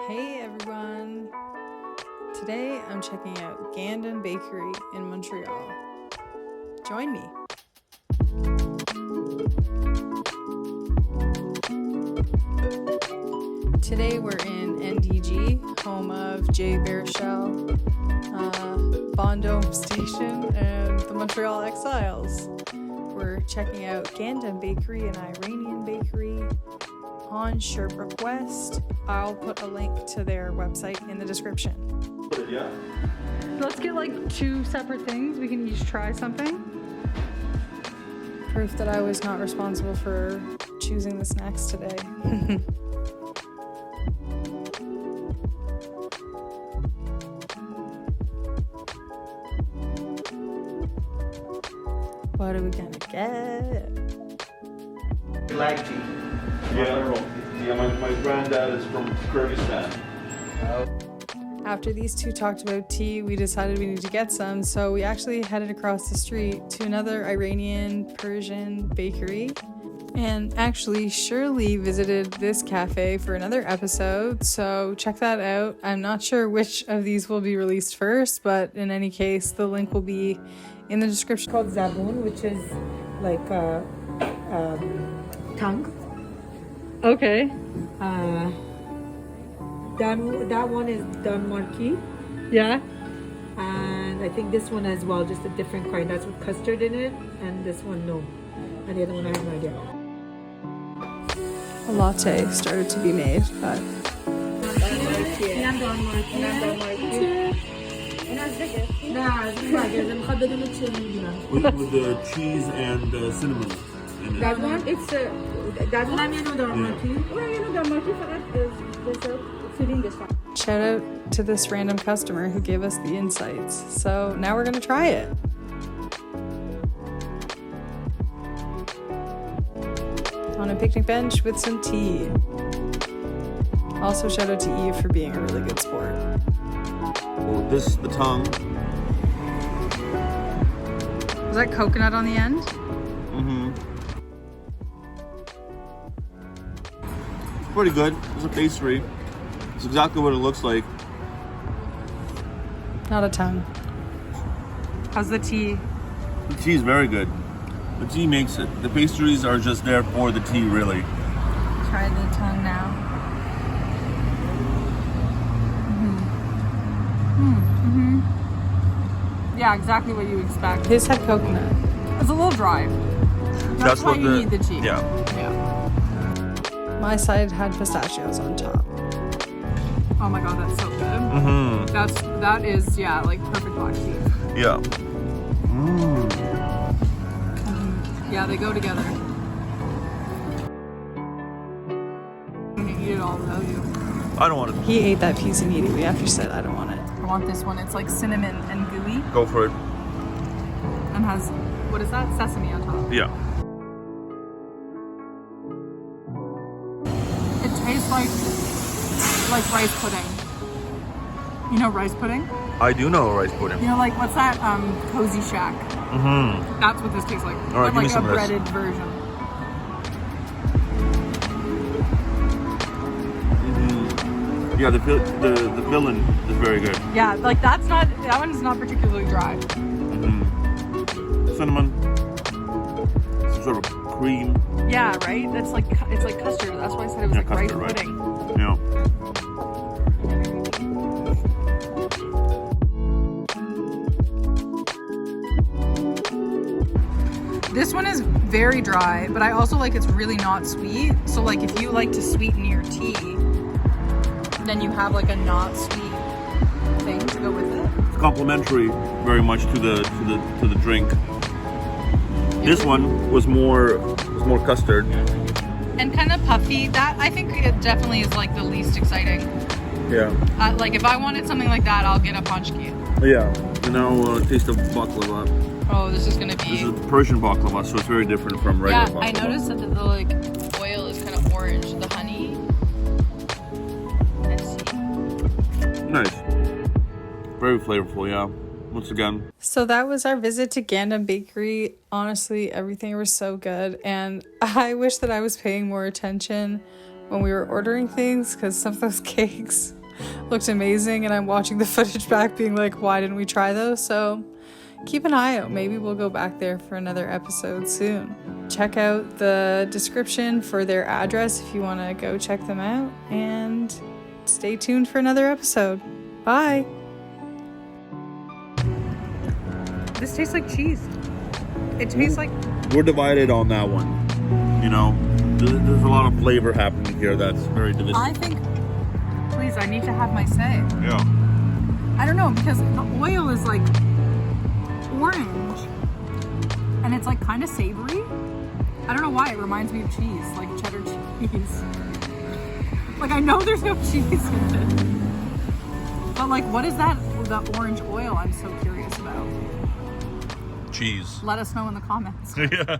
Hey everyone! Today I'm checking out Gandom Bakery in Montreal. Join me! Today we're in NDG, home of Jay Baruchel, Gandom Station, and the Montreal Exiles. We're checking out Gandom Bakery, an Iranian bakery on Sherbrooke West. I'll put a link to their website in the description. Yeah. Let's get like two separate things. We can each try something. Proof that I was not responsible for choosing the snacks today. What are we gonna get? Black tea. Yeah, my granddad is from Kyrgyzstan. After these two talked about tea, we decided we need to get some, so we actually headed across the street to another Iranian Persian bakery. And actually, Shirley visited this cafe for another episode, so check that out. I'm not sure which of these will be released first, but in any case, the link will be in the description. It's called Zaboon, which is like tongue. Okay. That one is Danmarki, Yeah. and I think this one as well, just a different kind. That's with custard in it, and this one no, and the other one I have no idea. A latte started to be made, but With the cheese and cinnamon in it. That one, it's that one. shout out to this random customer who gave us the insights. So now we're gonna try it. On a picnic bench with some tea. Also shout out to Eve for being a really good sport. Well, this is the tongue. Was that coconut on the end? Mm-hmm. It's pretty good. It's a pastry. It's exactly what it looks like. Not a tongue. How's the tea? The tea is very good. The tea makes it. The pastries are just there for the tea, really. Try the tongue now. Yeah, exactly what you expect. His had coconut. It's a little dry. That's why you need the tea. Yeah. My side had pistachios on top. Oh my god, that's so good. Mm-hmm. That is like perfect black tea. Yeah. Mm. Yeah, they go together. I'm gonna eat it all without you. I don't want it. He ate that piece immediately after he said, I don't want it. I want this one. It's like cinnamon and gooey Go for it. and has, what is that? Sesame on top. Yeah. It tastes like rice pudding. You know rice pudding? I do know rice pudding. You know, like what's that? Cozy Shack. Mm-hmm. That's what this tastes like. All right, But give me like some a of this. breaded version. Yeah, the filling is very good. Yeah, like that one's not particularly dry. Mm-hmm. Cinnamon, some sort of cream. Yeah, right? It's like custard. That's why I said it was like rice custard, right. pudding. Yeah. This one is very dry, but I also like it's really not sweet. So like if you like to sweeten your tea, then you have like a not sweet thing to go with it. It's complementary very much to the drink. This one was more custard. And kind of puffy. That I think it definitely is like the least exciting. Yeah. Like if I wanted something like that, I'll get a panchki. Yeah. And now taste of baklava. Oh, this is gonna be. This is Persian baklava, so it's very different from regular baklava. I noticed that the like oil is kind of orange. The honey. Let's see. Nice. Very flavorful, yeah. Once again. So that was our visit to Gandom Bakery. Honestly, everything was so good, and I wish that I was paying more attention when we were ordering things, because some of those cakes looked amazing, and I'm watching the footage back being like, why didn't we try those? So keep an eye out. Maybe we'll go back there for another episode soon. Check out the description for their address if you want to go check them out, and stay tuned for another episode. Bye. This tastes like cheese. It tastes like... We're divided on that one. You know, there's a lot of flavor happening here that's very delicious. I think... Please, I need to have my say. Yeah. I don't know, because the oil is like orange. And it's like kind of savory. I don't know why. It reminds me of cheese, like cheddar cheese. Like, I know there's no cheese in it. But like, what is that, the orange oil? I'm so curious about. Cheese. Let us know in the comments. Yeah.